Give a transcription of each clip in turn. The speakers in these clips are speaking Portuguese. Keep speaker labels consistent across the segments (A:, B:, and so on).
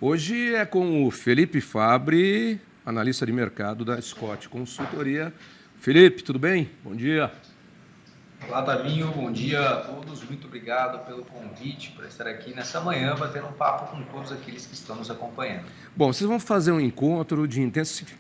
A: Hoje é com o Felipe Fabbri, analista de mercado da Scott Consultoria. Felipe, tudo bem? Bom dia.
B: Olá, Tavinho, bom dia a todos. Muito obrigado pelo convite, por estar aqui nessa manhã, batendo um papo com todos aqueles que estão nos acompanhando.
A: Bom, vocês vão fazer um encontro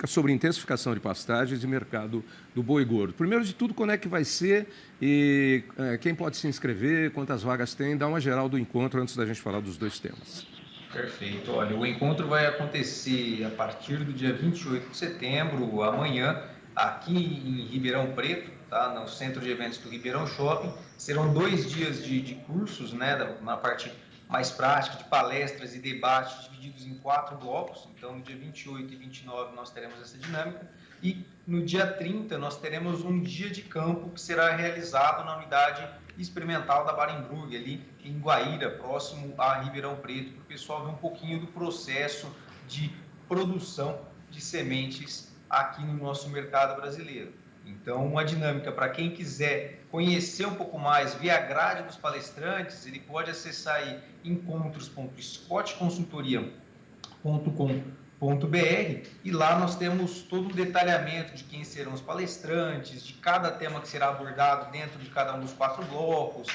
A: sobre intensificação de pastagens e mercado do boi gordo. Primeiro de tudo, quando é que vai ser e quem pode se inscrever, quantas vagas tem? Dá uma geral do encontro antes da gente falar dos dois temas.
B: Perfeito. Olha, o encontro vai acontecer a partir do dia 28 de setembro, amanhã, aqui em Ribeirão Preto, tá? No Centro de Eventos do Ribeirão Shopping. Serão 2 dias de cursos, né? Na parte mais prática, de palestras e debates, divididos em 4 blocos. Então, no dia 28 e 29 nós teremos essa dinâmica. E no dia 30 nós teremos um dia de campo que será realizado na unidade experimental da Barenburg, ali em Guaíra, próximo a Ribeirão Preto, para o pessoal ver um pouquinho do processo de produção de sementes aqui no nosso mercado brasileiro. Então, uma dinâmica para quem quiser conhecer um pouco mais, ver a grade dos palestrantes, ele pode acessar aí encontros.scottconsultoria.com.br e lá nós temos todo um detalhamento de quem serão os palestrantes, de cada tema que será abordado dentro de cada um dos 4 blocos,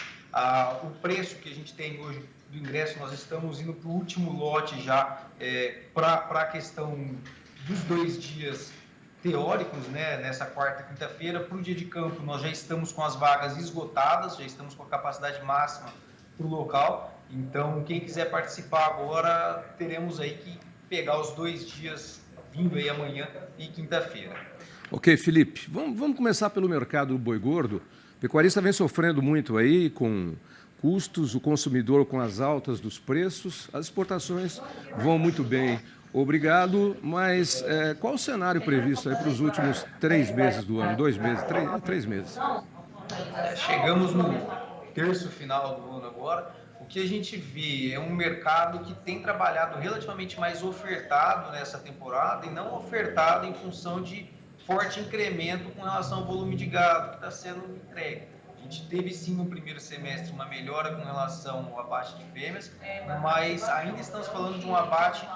B: o preço que a gente tem hoje do ingresso. Nós estamos indo para o último lote já para a questão dos 2 dias teóricos, né, nessa quarta e quinta-feira. Para o dia de campo nós já estamos com as vagas esgotadas, já estamos com a capacidade máxima para o local. Então, quem quiser participar agora, teremos aí que pegar os 2 dias vindo aí amanhã e quinta-feira.
A: Ok, Felipe, vamos começar pelo mercado do boi gordo. O pecuarista vem sofrendo muito aí com custos, o consumidor com as altas dos preços, as exportações vão muito bem. Obrigado, mas qual o cenário previsto aí para os últimos 3 meses do ano? 2 meses? 3 meses.
B: Chegamos no terço final do ano agora. O que a gente vê é um mercado que tem trabalhado relativamente mais ofertado nessa temporada e não ofertado em função de forte incremento com relação ao volume de gado que está sendo entregue. A gente teve sim no primeiro semestre uma melhora com relação ao abate de fêmeas, mas ainda estamos falando de um abate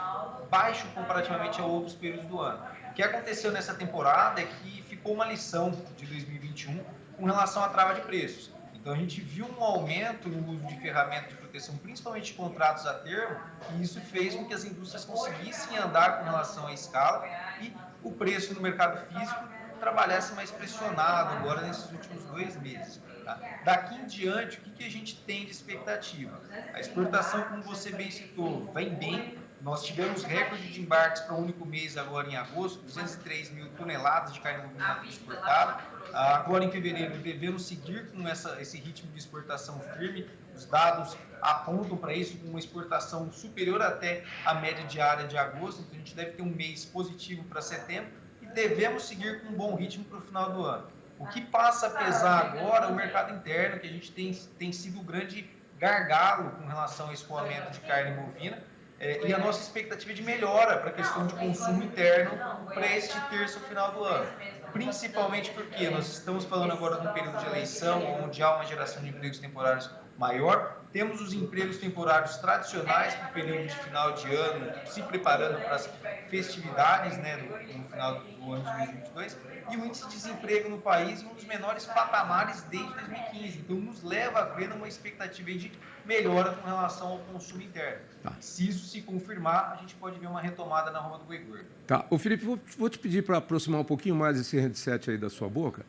B: baixo comparativamente a outros períodos do ano. O que aconteceu nessa temporada é que ficou uma lição de 2021 com relação à trava de preços. Então a gente viu um aumento no uso de ferramentas de proteção, principalmente de contratos a termo, e isso fez com que as indústrias conseguissem andar com relação à escala e o preço no mercado físico trabalhasse mais pressionado agora nesses últimos 2 meses. Tá? Daqui em diante, o que a gente tem de expectativa? A exportação, como você bem citou, vem bem. Nós tivemos recorde de embarques para o único mês agora em agosto, 203 mil toneladas de carne bovina exportada. Agora em fevereiro devemos seguir com esse ritmo de exportação firme. Os dados apontam para isso, com uma exportação superior até a média diária de agosto. Então a gente deve ter um mês positivo para setembro e devemos seguir com um bom ritmo para o final do ano. O que passa a pesar agora é o mercado interno, que a gente tem sido o grande gargalo com relação ao escoamento de carne bovina. E a nossa expectativa de melhora para a questão de consumo interno para este terço final do ano. Principalmente porque nós estamos falando agora de um período de eleição, onde há uma geração de empregos temporários maior. Temos os empregos temporários tradicionais para o período de final de ano, se preparando para as festividades, né, no final do ano de 2022. E o índice de desemprego no país em um dos menores patamares desde 2015. Então, nos leva a crer numa expectativa de melhora com relação ao consumo interno. Tá. Se isso se confirmar, a gente pode ver uma retomada na Roma do boi gordo.
A: Tá. Ô, Felipe, vou te pedir para aproximar um pouquinho mais esse headset aí da sua boca.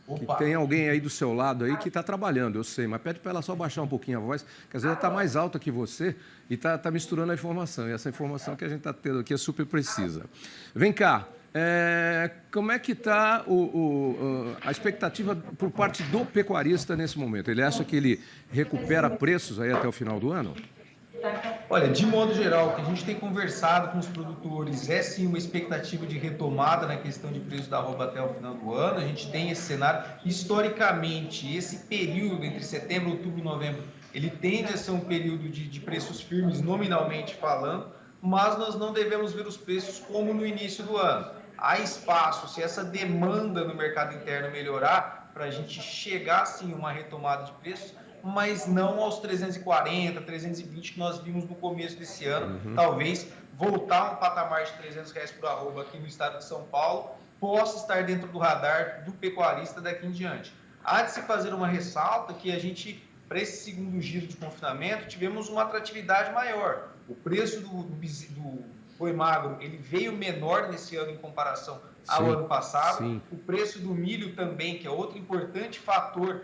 B: Opa.
A: Que tem alguém aí do seu lado aí que está trabalhando, eu sei, mas pede para ela só baixar um pouquinho a voz, que às vezes ela está mais alta que você e está misturando a informação. E essa informação que a gente está tendo aqui é super precisa. Vem cá, como é que está a expectativa por parte do pecuarista nesse momento? Ele acha que ele recupera preços aí até o final do ano?
B: Olha, de modo geral, o que a gente tem conversado com os produtores é sim uma expectativa de retomada na questão de preço da arroba até o final do ano. A gente tem esse cenário. Historicamente, esse período entre setembro, outubro e novembro, ele tende a ser um período de preços firmes, nominalmente falando, mas nós não devemos ver os preços como no início do ano. Há espaço, se essa demanda no mercado interno melhorar, para a gente chegar sim a uma retomada de preços, mas não aos 340, 320 que nós vimos no começo desse ano. Talvez voltar a um patamar de R$300 por arroba aqui no estado de São Paulo possa estar dentro do radar do pecuarista daqui em diante. Há de se fazer uma ressalta que a gente, para esse segundo giro de confinamento, tivemos uma atratividade maior. O preço do boi magro ele veio menor nesse ano em comparação ao ano passado. Sim. O preço do milho também, que é outro importante fator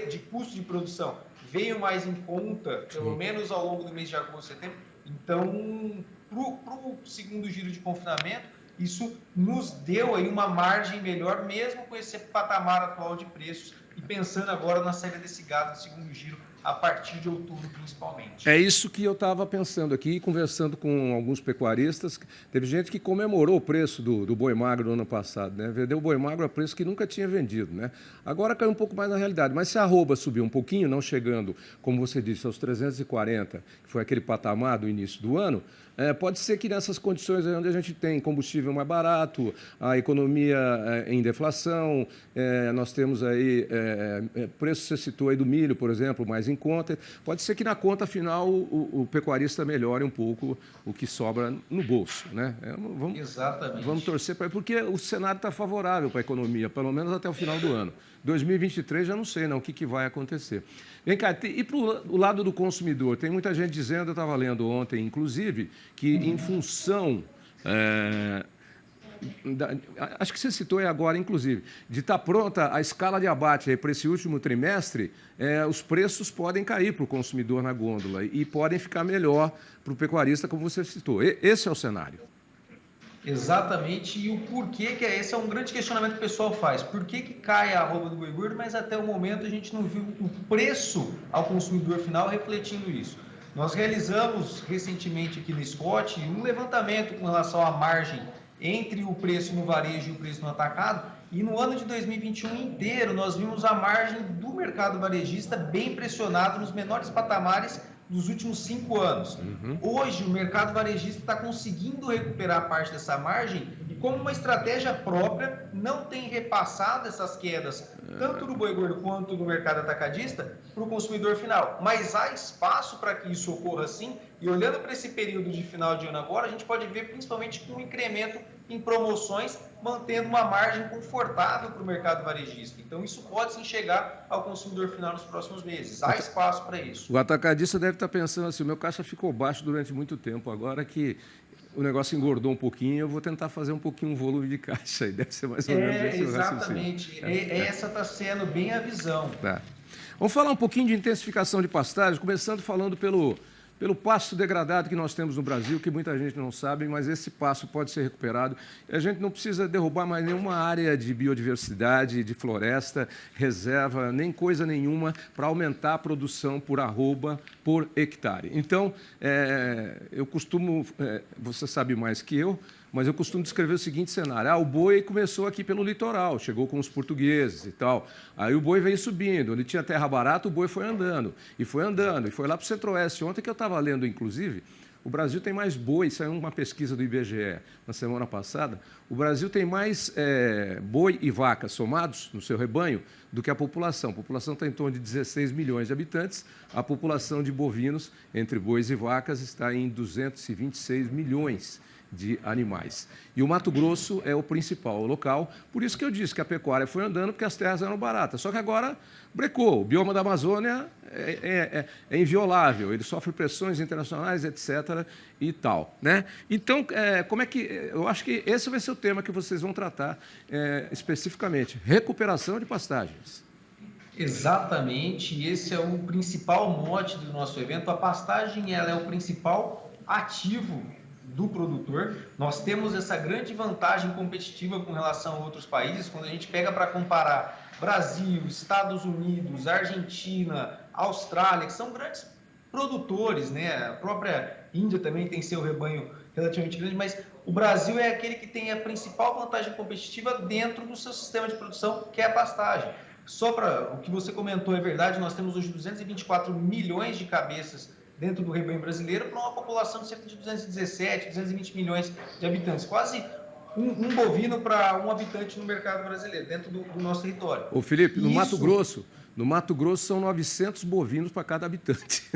B: de custo de produção, veio mais em conta, pelo menos ao longo do mês de agosto e setembro. Então, para o segundo giro de confinamento, isso nos deu aí uma margem melhor, mesmo com esse patamar atual de preços, e pensando agora na saída desse gado no segundo giro, a partir de outubro, principalmente.
A: É isso que eu estava pensando aqui, conversando com alguns pecuaristas. Teve gente que comemorou o preço do boi magro no ano passado, né? Vendeu o boi magro a preço que nunca tinha vendido, né? Agora caiu um pouco mais na realidade. Mas se a arroba subiu um pouquinho, não chegando, como você disse, aos 340, que foi aquele patamar do início do ano, pode ser que nessas condições aí onde a gente tem combustível mais barato, a economia em deflação, nós temos aí preço, você citou aí do milho, por exemplo, mais em conta, pode ser que na conta final o pecuarista melhore um pouco o que sobra no bolso, né?
B: Exatamente.
A: Vamos torcer para, porque o cenário está favorável para a economia, pelo menos até o final do ano. 2023 já não sei não, o que vai acontecer. Vem cá, e para o lado do consumidor, tem muita gente dizendo, eu estava lendo ontem, inclusive, que em função... acho que você citou aí agora, inclusive, de estar pronta a escala de abate para esse último trimestre, os preços podem cair para o consumidor na gôndola e podem ficar melhor para o pecuarista, como você citou. Esse é o cenário.
B: Exatamente, e o porquê que esse é um grande questionamento que o pessoal faz. Por que cai a arroba do boi gordo, mas até o momento a gente não viu o preço ao consumidor final refletindo isso. Nós realizamos recentemente aqui no Scott um levantamento com relação à margem entre o preço no varejo e o preço no atacado, e no ano de 2021 inteiro nós vimos a margem do mercado varejista bem pressionado nos menores patamares dos últimos 5 anos. Hoje o mercado varejista está conseguindo recuperar parte dessa margem e, como uma estratégia própria, não tem repassado essas quedas, tanto no boi gordo quanto no mercado atacadista, para o consumidor final. Mas há espaço para que isso ocorra sim, e olhando para esse período de final de ano agora, a gente pode ver principalmente com um incremento em promoções, mantendo uma margem confortável para o mercado varejista. Então, isso pode sim chegar ao consumidor final nos próximos meses. Há espaço para isso.
A: O atacadista deve estar pensando assim, o meu caixa ficou baixo durante muito tempo, agora que o negócio engordou um pouquinho, eu vou tentar fazer um pouquinho o volume de caixa, e deve ser mais ou menos esse o raciocínio.
B: Exatamente. Essa está sendo bem a visão.
A: Tá. Vamos falar um pouquinho de intensificação de pastagem, começando falando pelo pasto degradado que nós temos no Brasil, que muita gente não sabe, mas esse pasto pode ser recuperado. A gente não precisa derrubar mais nenhuma área de biodiversidade, de floresta, reserva, nem coisa nenhuma para aumentar a produção por arroba por hectare. Então, eu costumo, você sabe mais que eu, mas eu costumo descrever o seguinte cenário. O boi começou aqui pelo litoral, chegou com os portugueses e tal. Aí o boi veio subindo, onde tinha terra barata, o boi foi andando, e foi lá para o Centro-Oeste. Ontem que eu estava lendo, inclusive, o Brasil tem mais boi, saiu uma pesquisa do IBGE na semana passada, o Brasil tem mais boi e vaca somados no seu rebanho do que a população. A população está em torno de 16 milhões de habitantes, a população de bovinos, entre bois e vacas, está em 226 milhões de animais. E o Mato Grosso é o principal local, por isso que eu disse que a pecuária foi andando, porque as terras eram baratas. Só que agora brecou. O bioma da Amazônia é inviolável, ele sofre pressões internacionais, etc. e tal, né? Então, como é que... Eu acho que esse vai ser o tema que vocês vão tratar especificamente. Recuperação de pastagens.
B: Exatamente, esse é o principal mote do nosso evento. A pastagem ela é o principal ativo do produtor. Nós temos essa grande vantagem competitiva com relação a outros países, quando a gente pega para comparar Brasil, Estados Unidos, Argentina, Austrália, que são grandes produtores, né? A própria Índia também tem seu rebanho relativamente grande, mas o Brasil é aquele que tem a principal vantagem competitiva dentro do seu sistema de produção, que é a pastagem. Só para o que você comentou, é verdade, nós temos hoje 224 milhões de cabeças dentro do rebanho brasileiro para uma população de cerca de 217, 220 milhões de habitantes. Quase um bovino para um habitante no mercado brasileiro, dentro do nosso território.
A: Ô Felipe, no Mato Grosso, No Mato Grosso são 900 bovinos para cada habitante.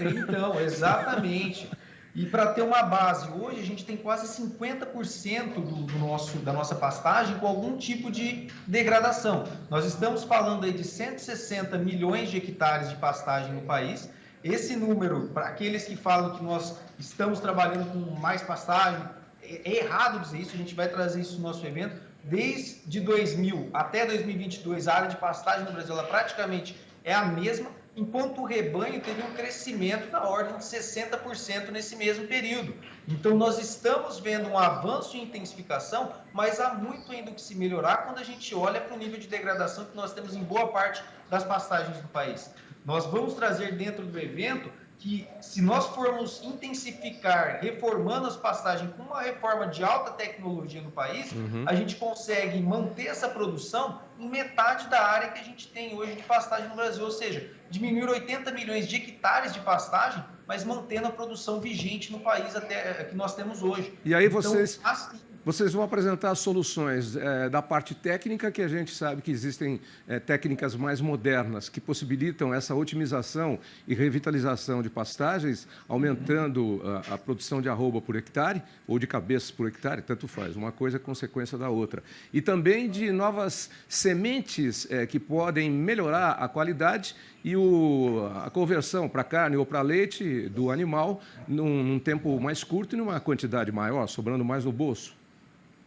B: Então, exatamente. E para ter uma base, hoje a gente tem quase 50% da nossa pastagem com algum tipo de degradação. Nós estamos falando aí de 160 milhões de hectares de pastagem no país. Esse número, para aqueles que falam que nós estamos trabalhando com mais pastagem, é errado dizer isso, a gente vai trazer isso no nosso evento. Desde 2000 até 2022, a área de pastagem no Brasil ela praticamente é a mesma, enquanto o rebanho teve um crescimento da ordem de 60% nesse mesmo período. Então, nós estamos vendo um avanço em intensificação, mas há muito ainda o que se melhorar quando a gente olha para o nível de degradação que nós temos em boa parte das pastagens do país. Nós vamos trazer dentro do evento que, se nós formos intensificar, reformando as pastagens com uma reforma de alta tecnologia no país, a gente consegue manter essa produção em metade da área que a gente tem hoje de pastagem no Brasil, ou seja, diminuir 80 milhões de hectares de pastagem, mas mantendo a produção vigente no país até que nós temos hoje.
A: E aí
B: então,
A: vocês vão apresentar soluções da parte técnica, que a gente sabe que existem técnicas mais modernas que possibilitam essa otimização e revitalização de pastagens, aumentando a produção de arroba por hectare ou de cabeças por hectare, tanto faz, uma coisa é consequência da outra. E também de novas sementes que podem melhorar a qualidade e a conversão para carne ou para leite do animal num tempo mais curto e numa quantidade maior, sobrando mais no bolso.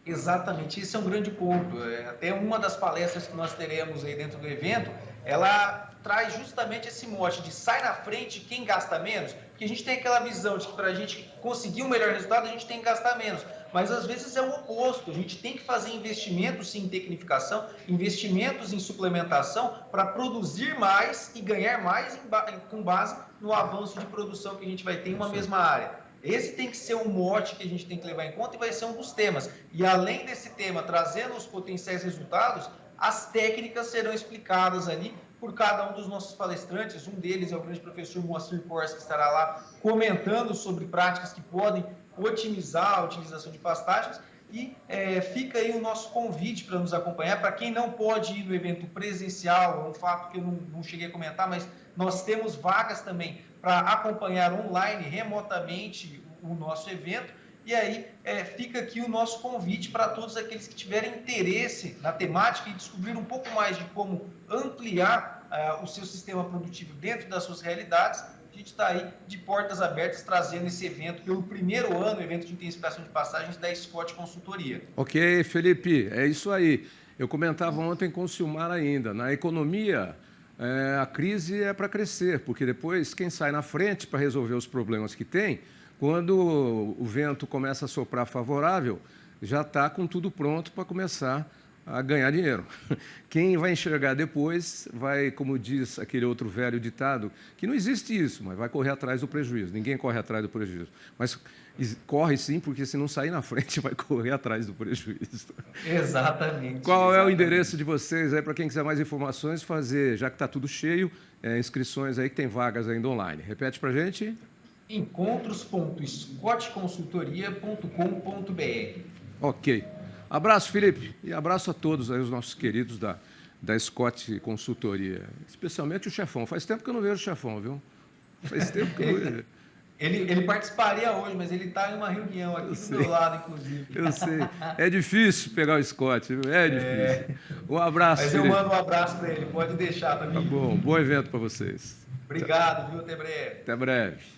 B: Exatamente, esse é um grande ponto. Até uma das palestras que nós teremos aí dentro do evento, ela traz justamente esse mote de sai na frente quem gasta menos, porque a gente tem aquela visão de que para a gente conseguir um melhor resultado, a gente tem que gastar menos. Mas às vezes é o oposto, a gente tem que fazer investimentos em tecnificação, investimentos em suplementação para produzir mais e ganhar mais com base no avanço de produção que a gente vai ter em uma mesma área. Esse tem que ser um mote que a gente tem que levar em conta e vai ser um dos temas. E além desse tema, trazendo os potenciais resultados, as técnicas serão explicadas ali por cada um dos nossos palestrantes. Um deles é o grande professor Moacir Corsa, que estará lá comentando sobre práticas que podem otimizar a utilização de pastagens. E fica aí o nosso convite para nos acompanhar. Para quem não pode ir no evento presencial, é um fato que eu não cheguei a comentar, mas nós temos vagas também para acompanhar online, remotamente, o nosso evento. E aí fica aqui o nosso convite para todos aqueles que tiverem interesse na temática e descobrir um pouco mais de como ampliar o seu sistema produtivo dentro das suas realidades. A gente está aí de portas abertas trazendo esse evento pelo primeiro ano, evento de intensificação de pastagens da Scott Consultoria.
A: Ok, Felipe, é isso aí. Eu comentava ontem com o Silmar ainda, na economia a crise é para crescer, porque depois quem sai na frente para resolver os problemas que tem, quando o vento começa a soprar favorável, já está com tudo pronto para começar a ganhar dinheiro. Quem vai enxergar depois vai, como diz aquele outro velho ditado, que não existe isso, mas vai correr atrás do prejuízo. Ninguém corre atrás do prejuízo. Mas corre sim, porque se não sair na frente, vai correr atrás do prejuízo.
B: Exatamente.
A: Qual é o endereço de vocês aí para quem quiser mais informações, fazer, já que está tudo cheio, inscrições aí que tem vagas ainda online. Repete para a gente.
B: encontros.scottconsultoria.com.br.
A: Ok. Abraço, Felipe, e abraço a todos aí, os nossos queridos da Scott Consultoria, especialmente o chefão. Faz tempo que eu não vejo o chefão, viu? Faz tempo que eu não vejo.
B: Ele participaria hoje, mas ele está em uma reunião aqui do meu lado, inclusive.
A: Eu sei. É difícil pegar o Scott, viu? É difícil. Um abraço,
B: mas
A: Felipe.
B: Eu mando um abraço para ele, pode deixar para mim.
A: Tá bom, bom evento para vocês.
B: Obrigado, viu? Até breve.
A: Até breve.